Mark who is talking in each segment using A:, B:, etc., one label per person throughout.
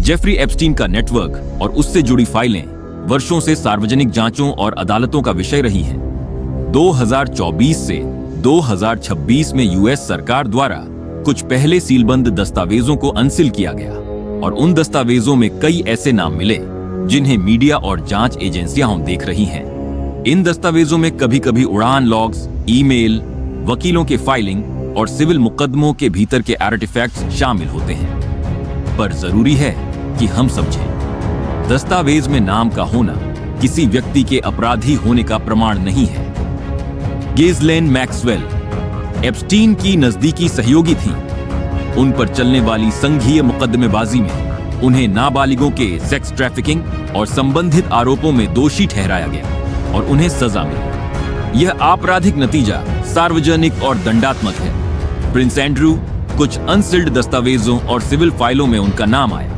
A: Jeffrey Epstein का network और उससे जुड़ी फाइलें वर्षों से सार्वजनिक जांचों और अदालतों का विषय रही हैं। 2024 से 2026 में यूएस सरकार द्वारा कुछ पहले सीलबंद दस्तावेजों को अनसील किया गया और उन दस्तावेजों में कई ऐसे नाम मिले जिन्हें मीडिया और जांच एजेंसियां देख रही हैं। इन दस्तावेजों में कभी कभी उड़ान लॉग्स, ईमेल, वकीलों के फाइलिंग और सिविल मुकदमों के भीतर के आर्टिफैक्ट्स शामिल होते हैं। पर जरूरी है कि हम समझें, दस्तावेज में नाम का होना किसी व्यक्ति के अपराधी होने का प्रमाण नहीं है। गिहिसलैन मैक्सवेल एप्स्टीन की नजदीकी सहयोगी थी। उन पर चलने वाली संघीय मुकदमेबाजी में उन्हें नाबालिगों के सेक्स ट्रैफिकिंग और संबंधित आरोपों में दोषी ठहराया गया और उन्हें सजा मिली। यह आपराधिक नतीजा सार्वजनिक और दंडात्मक है। प्रिंस एंड्रू, कुछ अनसील्ड दस्तावेजों और सिविल फाइलों में उनका नाम आया।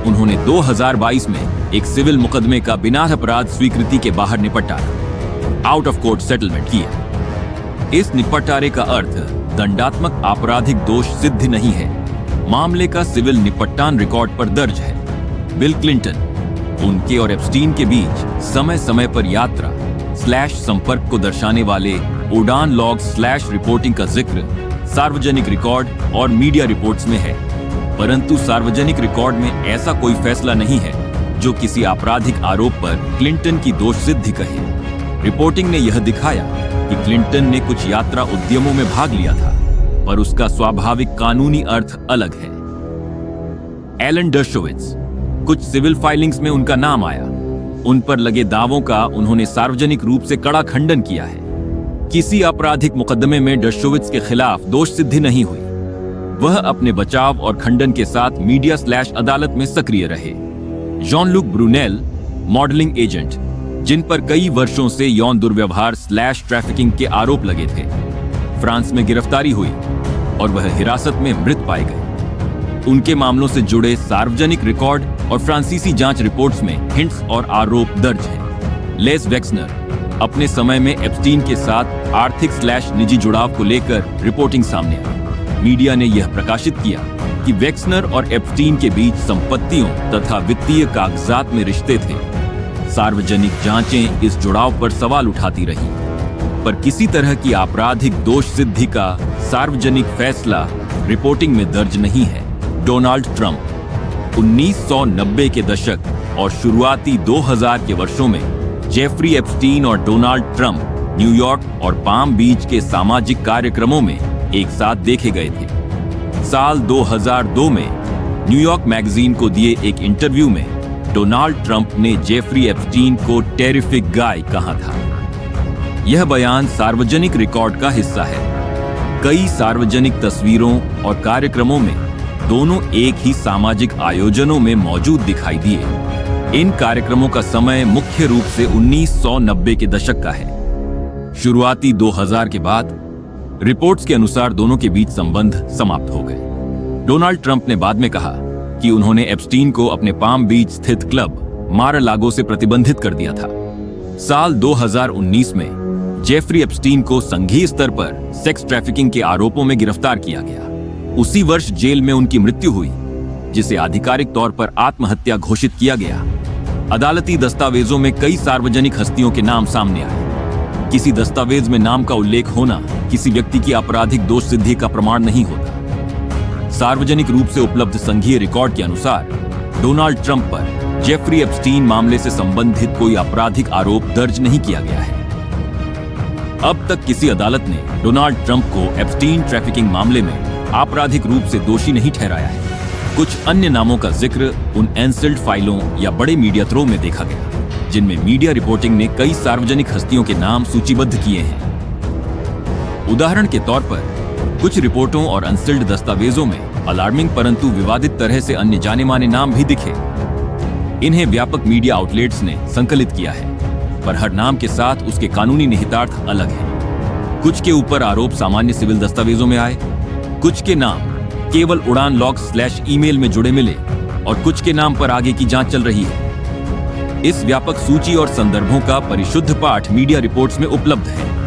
A: उन्होंने 2022 में एक सिविल मुकदमे का बिना अपराध स्वीकृति के बाहर निपटारा, आउट ऑफ कोर्ट सेटलमेंट किया। इस निपटारे का अर्थ दंडात्मक आपराधिक दोष सिद्ध नहीं है। मामले का सिविल निपटान रिकॉर्ड पर दर्ज है। बिल क्लिंटन, उनके और एप्स्टीन के बीच समय समय पर यात्रा / संपर्क को दर्शाने वाले उड़ान लॉग / रिपोर्टिंग का जिक्र सार्वजनिक रिकॉर्ड और मीडिया रिपोर्ट्स में है, परंतु सार्वजनिक रिकॉर्ड में ऐसा कोई फैसला नहीं है जो किसी आपराधिक आरोप पर क्लिंटन की दोष सिद्धि कहे। रिपोर्टिंग ने यह दिखाया कि क्लिंटन ने कुछ यात्रा उद्यमों में भाग लिया था, पर उसका स्वाभाविक कानूनी अर्थ अलग है। एलन डर्शोविट्ज, कुछ सिविल फाइलिंग्स में उनका नाम आया। उन पर लगे दावों का उन्होंने सार्वजनिक रूप से कड़ा खंडन किया है। किसी आपराधिक मुकदमे में डर्शोविट्ज के खिलाफ दोष सिद्धि नहीं हुई। वह अपने बचाव और खंडन के साथ मीडिया / अदालत में सक्रिय रहे। जॉन-लुक ब्रूनेल, मॉडलिंग एजेंट, जिन पर कई वर्षों से यौन दुर्व्यवहार / ट्रैफिकिंग के आरोप लगे थे, फ्रांस में गिरफ्तारी हुई और वह हिरासत में मृत पाए गए। उनके मामलों से जुड़े सार्वजनिक रिकॉर्ड और फ्रांसीसी जांच रिपोर्ट्स में हिंट्स और आरोप दर्ज हैं। लेस वेक्सनर, अपने समय में एप्स्टीन के साथ आर्थिक / निजी जुड़ाव को लेकर रिपोर्टिंग सामने आई। मीडिया ने यह प्रकाशित किया कि वेक्सनर और एप्स्टीन के बीच संपत्तियों तथा वित्तीय कागजात में रिश्ते थे। सार्वजनिक जांचें इस जुड़ाव पर सवाल उठाती रही, पर किसी तरह की आपराधिक दोष सिद्धि का सार्वजनिक फैसला रिपोर्टिंग में दर्ज नहीं है। डोनाल्ड ट्रंप, 1990 के दशक और शुरुआती 2000 के वर्षों में जेफरी एप्स्टीन और डोनाल्ड ट्रंप न्यूयॉर्क और पाम बीच के सामाजिक कार्यक्रमों में एक साथ देखे गए थे। साल 2002 में न्यूयॉर्क मैगजीन को दिए एक इंटरव्यू में डोनाल्ड ट्रंप ने जेफरी एप्स्टीन को टेरिफिक गाय कहा था। यह बयान सार्वजनिक रिकॉर्ड का हिस्सा है। कई सार्वजनिक तस्वीरों और कार्यक्रमों में दोनों एक ही सामाजिक आयोजनों में मौजूद दिखाई दिए। इन कार्यक्रमों का समय मुख्य रूप से 1990 के दशक का है। शुरुआती 2000 के बाद रिपोर्ट्स के अनुसार दोनों के बीच संबंध समाप्त हो गए। डोनाल्ड ट्रंप ने बाद में कहा कि उन्होंने एप्स्टीन को अपने पाम बीच स्थित क्लब मार-अ-लागो से प्रतिबंधित कर दिया था। साल 2019 में जेफरी एप्स्टीन को संघीय स्तर पर सेक्स ट्रैफिकिंग के आरोपों में गिरफ्तार किया गया। उसी वर्ष जेल में उनकी मृत्यु हुई, जिसे आधिकारिक तौर पर आत्महत्या घोषित किया गया। अदालती दस्तावेजों में कई सार्वजनिक हस्तियों के नाम सामने आए। किसी दस्तावेज में नाम का उल्लेख होना किसी व्यक्ति की आपराधिक दोष सिद्धि का प्रमाण नहीं होता। सार्वजनिक रूप से उपलब्ध संघीय रिकॉर्ड के अनुसार डोनाल्ड ट्रंप पर जेफरी एप्स्टीन मामले से संबंधित कोई आपराधिक आरोप दर्ज नहीं किया गया है। अब तक किसी अदालत ने डोनाल्ड ट्रंप को एप्स्टीन ट्रैफिकिंग मामले में आपराधिक रूप से दोषी नहीं ठहराया है। कुछ अन्य नामों का जिक्र उन अनसील्ड फाइलों या बड़े मीडिया त्रोव में देखा गया, जिनमें मीडिया रिपोर्टिंग ने कई सार्वजनिक हस्तियों के नाम सूचीबद्ध किए हैं। उदाहरण के तौर पर कुछ रिपोर्टों और अनसील्ड दस्तावेजों में अलार्मिंग परंतु विवादित तरह से अन्य जाने माने नाम भी दिखे। इन्हें व्यापक मीडिया आउटलेट्स ने संकलित किया है, पर हर नाम के साथ उसके कानूनी निहितार्थ अलग है। कुछ के ऊपर आरोप सामान्य सिविल दस्तावेजों में आए, कुछ के नाम केवल उड़ान लॉग / ईमेल में जुड़े मिले और कुछ के नाम पर आगे की जांच चल रही है। इस व्यापक सूची और संदर्भों का परिशुद्ध पाठ मीडिया रिपोर्ट्स में उपलब्ध है।